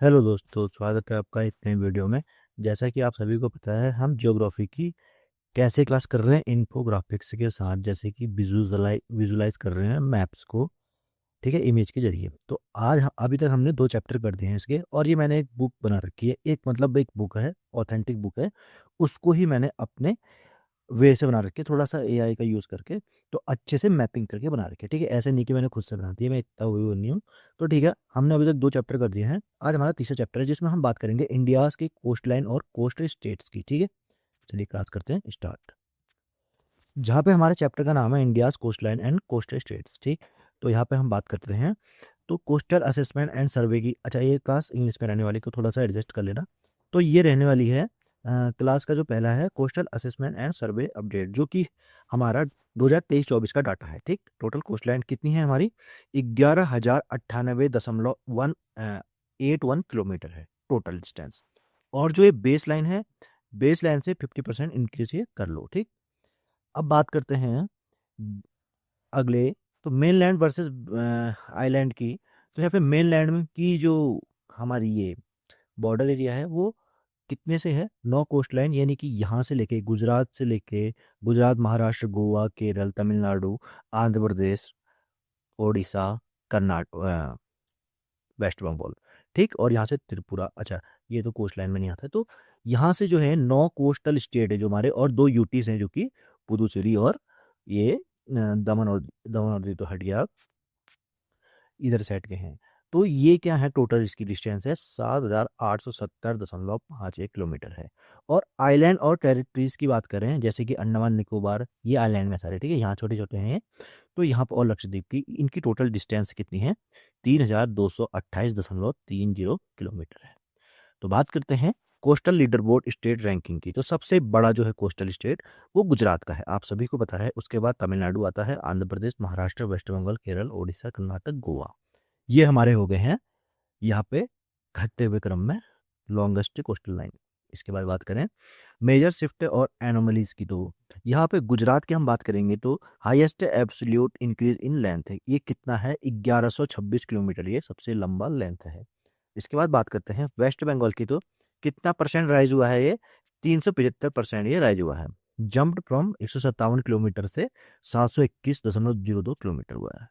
Hello दोस्तों, स्वागत है आपका एक नई वीडियो में। जैसा कि आप सभी को पता है, हम ज्योग्राफी की कैसे क्लास कर रहे हैं इन्फोग्राफिक्स के साथ, जैसे कि विजुलाइज कर रहे हैं मैप्स को, ठीक है, इमेज के जरिए। तो अभी तक हमने 2 चैप्टर कर दिए हैं इसके, और ये मैंने एक बुक बना रखी है, एक मतलब एक बुक है, ऑथेंटिक बुक है। उसको ही मैंने अपने वे से बना रखी है, थोड़ा सा एआई का यूज़ करके, तो अच्छे से मैपिंग करके बना रखी है, ठीक है। ऐसे नहीं कि मैंने खुद से बना दी है, मैं इतना वो नहीं हूँ। तो ठीक है, हमने अभी तक 2 चैप्टर कर दिए हैं। आज हमारा तीसरा चैप्टर है, जिसमें हम बात करेंगे इंडियाज़ की कोस्ट लाइन और कोस्ट स्टेट्स की, ठीक है। चलिए क्लास करते हैं स्टार्ट। जहाँ पे हमारे चैप्टर का नाम है India's coastline and coast states, ठीक। तो यहाँ पे हम बात करते हैं तो कोस्टल असेसमेंट एंड सर्वे की। अच्छा, ये क्लास इंग्लिश में रहने वाली, को थोड़ा सा एडजस्ट कर लेना। तो ये रहने वाली है क्लास का जो पहला है coastal assessment and survey update, जो कि हमारा 2023-24 का डाटा है, ठीक। टोटल कोस्ट लाइन कितनी है हमारी? 11,098.81 किलोमीटर है टोटल डिस्टेंस। और जो ये बेस लाइन है, बेस लाइन से 50% इंक्रीज ये कर लो, ठीक। अब बात करते हैं अगले, तो मेनलैंड वर्सेस आइलैंड की। तो यहाँ पे मेनलैंड में की जो हमारी ये बॉर्डर एरिया है, वो कितने से है? 9 कोस्ट लाइन, यानी कि यहाँ से लेके गुजरात से लेके गुजरात, महाराष्ट्र, गोवा, केरल, तमिलनाडु, आंध्र प्रदेश, ओडिशा, कर्नाटक, वेस्ट बंगाल, ठीक। और यहाँ से त्रिपुरा। अच्छा, ये तो कोस्ट लाइन में नहीं आता है। तो यहाँ से जो है 9 कोस्टल स्टेट है जो हमारे, और 2 यूटीज हैं, जो कि पुदुचेरी और ये दमन और दीव तो हट गया, इधर साइड के हैं। तो ये क्या है, टोटल इसकी डिस्टेंस है 7,870.51 किलोमीटर है। और आइलैंड और टेरिटरीज की बात करें, जैसे कि अंडमान निकोबार, ये आइलैंड में सारे, ठीक है, यहाँ छोटे छोटे हैं। तो यहाँ पर, और लक्षद्वीप की, इनकी टोटल डिस्टेंस कितनी है? 3,228.30 किलोमीटर है। तो बात करते हैं coastal leader board state ranking की। तो सबसे बड़ा जो है कोस्टल स्टेट, वो गुजरात का है, आप सभी को पता है। उसके बाद तमिलनाडु आता है, आंध्र प्रदेश, महाराष्ट्र, वेस्ट बंगाल, केरल, ओडिशा, कर्नाटक, गोवा। ये हमारे हो गए हैं यहाँ पे घटते हुए क्रम में लॉन्गेस्ट कोस्टल लाइन। इसके बाद बात करें मेजर शिफ्ट और एनोमलीज की, तो यहाँ पे गुजरात की हम बात करेंगे तो highest absolute increase in length है, ये कितना है? 1126 किलोमीटर, ये सबसे लंबा लेंथ है। इसके बाद बात करते हैं वेस्ट बंगाल की, तो कितना परसेंट राइज हुआ है ये? 375% ये राइज हुआ है। जम्प्ड फ्रॉम 157 किलोमीटर से 721.02 किलोमीटर हुआ है।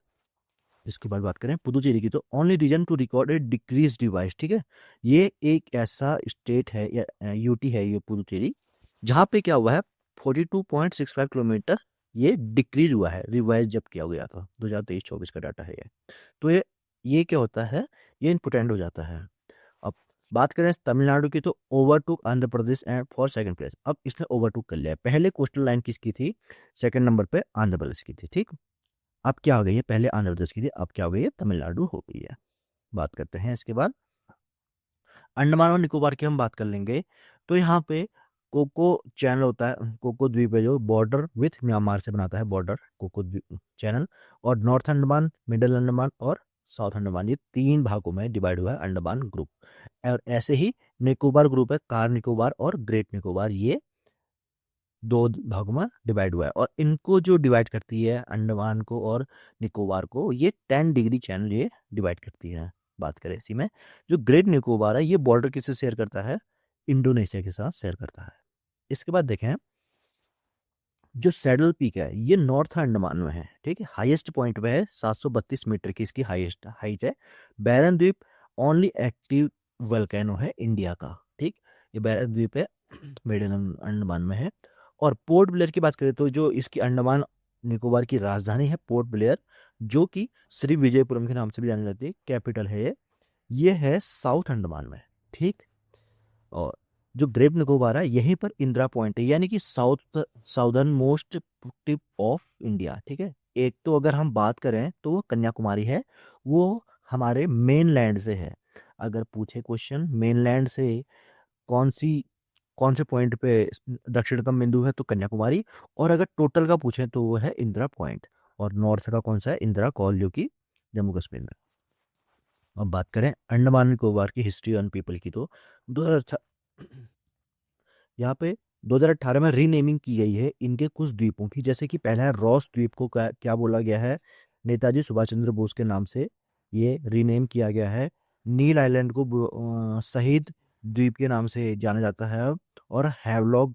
इसके बाद बात करें पुदुचेरी की, तो only reason to record a decrease device, ठीक है। ये एक ऐसा स्टेट है या यूटी है ये पुदुचेरी, जहाँ पे क्या हुआ है, 42.65 किलोमीटर ये डिक्रीज हुआ है, रिवाइज जब किया गया था। 2023-24 का डाटा है ये। तो ये क्या होता है, ये इम्पोर्टेंट हो जाता है। अब बात करें तमिलनाडु की, तो ओवरटूक Andhra Pradesh and for second place. अब इसने ओवरटूक कर लिया है। पहले कोस्टल लाइन किसकी थी? सेकंड नंबर पे आंध्र प्रदेश की थी, ठीक। अब क्या हो गई है? पहले आंध्र प्रदेश की थी, अब क्या हो गई है? तमिलनाडु हो गई है। बात करते हैं इसके बाद अंडमान और निकोबार की, हम बात कर लेंगे। तो यहाँ पे कोको चैनल होता है, कोको द्वीप है, जो बॉर्डर विथ म्यांमार से बनाता है, बॉर्डर कोको द्वीप चैनल। और नॉर्थ अंडमान, मिडल अंडमान और साउथ अंडमान, ये 3 भागों में डिवाइड हुआ है अंडमान ग्रुप। और ऐसे ही निकोबार ग्रुप है, कार निकोबार और ग्रेट निकोबार, ये 2 भागों में डिवाइड हुआ है। और इनको जो डिवाइड करती है अंडमान को और निकोबार को, ये 10 डिग्री चैनल ये डिवाइड करती है। बात करें इसी में, जो ग्रेट निकोबार है, ये बॉर्डर किससे शेयर करता है? इंडोनेशिया के साथ शेयर करता है। इसके बाद देखें, जो सैडल पीक है, ये नॉर्थ अंडमान में है, ठीक है। हाईएस्ट पॉइंट पे है, 732 मीटर की इसकी हाईएस्ट हाइट है। बैरन द्वीप ओनली एक्टिव वल्केनो है इंडिया का, ठीक। ये बैरन द्वीप है, मिडल अंडमान में है। और पोर्ट ब्लेयर की बात करें, तो जो इसकी अंडमान निकोबार की राजधानी है पोर्ट ब्लेयर, जो कि श्री विजयपुरम के नाम से भी जानी जाती है, कैपिटल है ये है साउथ अंडमान में, ठीक। और जो ग्रेट निकोबार है, यहीं पर इंदिरा पॉइंट है, यानी कि southern most tip of India, ठीक है। एक तो अगर हम बात करें तो वो कन्याकुमारी है, वो हमारे मेन लैंड से है। अगर पूछे क्वेश्चन मेन लैंड से कौन सी कौन से पॉइंट पे दक्षिणतम बिंदु है, तो कन्याकुमारी। और अगर टोटल का पूछें तो वो है इंदिरा पॉइंट। और नॉर्थ का कौन सा है? इंदिरा कॉल, जो कि जम्मू कश्मीर में। अब बात करें अंडमान निकोबार की हिस्ट्री ऑन पीपल की, तो 2018 यहाँ पे 2018 में रीनेमिंग की गई है इनके कुछ द्वीपों की। जैसे कि पहला है रॉस द्वीप को क्या क्या बोला गया है? नेताजी सुभाष चंद्र बोस के नाम से ये रीनेम किया गया है। नील आइलैंड को शहीद द्वीप के नाम से जाना जाता है, और हैवलॉक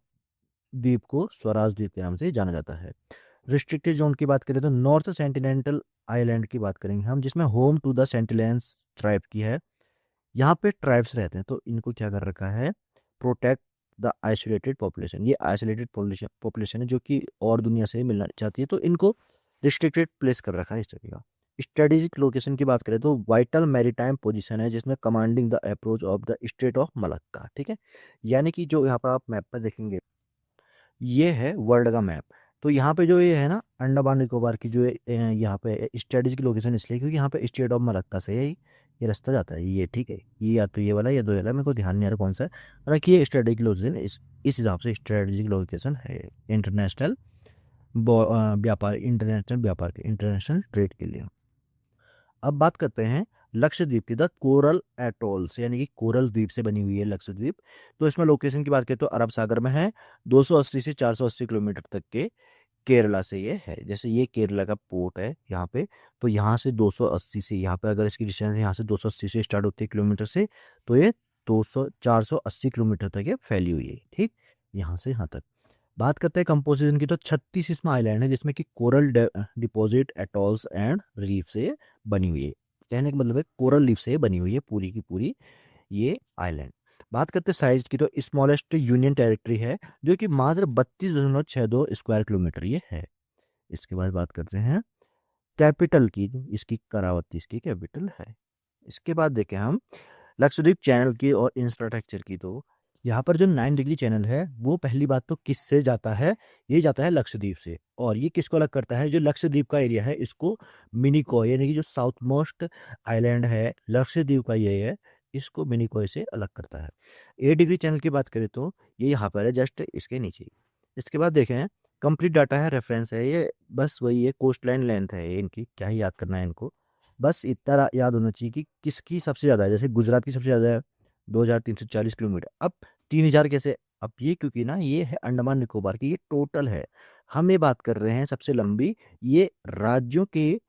द्वीप को स्वराज द्वीप के नाम से जाना जाता है। रिस्ट्रिक्टेड जोन की बात करें तो नॉर्थ सेंटिनेंटल आइलैंड की बात करेंगे हम, जिसमें होम टू द सेंटिनेल्स ट्राइब की है। यहाँ पे ट्राइब्स रहते हैं, तो इनको क्या कर रखा है, प्रोटेक्ट द आइसोलेटेड पॉपुलेशन। ये आइसोलेटेड पॉपुलेशन है जो कि और दुनिया से मिलना चाहती है, तो इनको रिस्ट्रिक्टेड प्लेस कर रखा है इस तरह का। स्ट्रेटेजिक लोकेशन की बात करें तो वाइटल मैरीटाइम पोजीशन है, जिसमें commanding the approach of the state of Malacca. ठीक है, यानी कि जो यहाँ पर आप मैप पर देखेंगे, ये है वर्ल्ड का मैप। तो यहाँ पे जो ये है ना, अंडमान निकोबार की जो यहाँ पे स्ट्रेटेजिक लोकेशन इसलिए क्योंकि यहाँ पे स्टेट ऑफ मलक्का से ये रास्ता जाता है, ये ठीक है, ये या तो ये वाला या दो वाला, मेरे को ध्यान नहीं आ रहा कौन सा है। हालांकि ये स्ट्रेटेजिक लोकेशन इस हिसाब से स्ट्रेटेजिक लोकेशन है इंटरनेशनल व्यापार, इंटरनेशनल व्यापार के, इंटरनेशनल ट्रेड के लिए। अब बात करते हैं लक्षद्वीप की, द कोरल एटोल्स, यानी कि कोरल द्वीप से बनी हुई है लक्षद्वीप। तो इसमें लोकेशन की बात करें तो अरब सागर में है, 280 से 480 किलोमीटर तक के केरला से ये है। जैसे ये केरला का पोर्ट है यहाँ पे, तो यहाँ से 280 से, यहाँ पे अगर इसकी डिस्टेंस यहाँ से 280 से स्टार्ट होती है किलोमीटर से, तो ये 480 किलोमीटर तक ये फैली हुई है। ठीक, यहाँ से यहाँ तक। बात करते हैं कंपोजिशन की, तो 36 इसमें आइलैंड है, जिसमें कि coral deposit, atolls and reef से बनी हुई है। कहने का मतलब है कोरल लीफ से बनी हुई है पूरी की पूरी ये आइलैंड। बात करते हैं साइज की, तो स्मॉलेस्ट यूनियन टेरिटरी है, जो कि मात्र 32.62 स्क्वायर किलोमीटर ये है। इसके बाद बात करते हैं कैपिटल की, तो इसकी करावती इसकी कैपिटल है। इसके बाद देखें हम लक्षद्वीप चैनल की और इंफ्रास्ट्रक्चर की, तो यहाँ पर जो 9 डिग्री चैनल है वो पहली बात तो किससे जाता है, ये जाता है लक्षद्वीप से। और ये किसको अलग करता है, जो लक्षद्वीप का एरिया है इसको मिनिकॉय, यानी कि जो साउथ मोस्ट आइलैंड है लक्षद्वीप का ये है, इसको मिनिकॉय से अलग करता है। 8 डिग्री चैनल की बात करें तो ये यहाँ पर है, जस्ट इसके नीचे। इसके बाद देखें कंप्लीट डाटा है, रेफरेंस है, ये बस वही है, कोस्ट लाइन लेंथ है इनकी, क्या ही याद करना है इनको, बस इतना याद होना चाहिए कि किसकी सबसे ज़्यादा है। जैसे गुजरात की सबसे ज़्यादा है 2340 किलोमीटर। अब 3000 कैसे, अब ये क्योंकि ना ये है अंडमान निकोबार की, ये टोटल है, हम ये बात कर रहे हैं सबसे लंबी, ये राज्यों के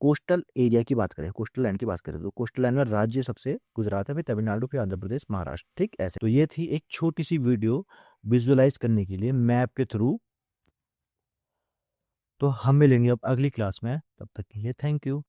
कोस्टल एरिया की बात करें, कोस्टल लैंड की बात करें, तो कोस्टल लैंड में राज्य सबसे गुजरात है, फिर तमिलनाडु, फिर आंध्र प्रदेश, महाराष्ट्र। ठीक, ऐसे। तो ये थी एक छोटी सी वीडियो विजुअलाइज करने के लिए मैप के थ्रू। तो हम मिलेंगे अब अगली क्लास में, तब तक के लिए थैंक यू।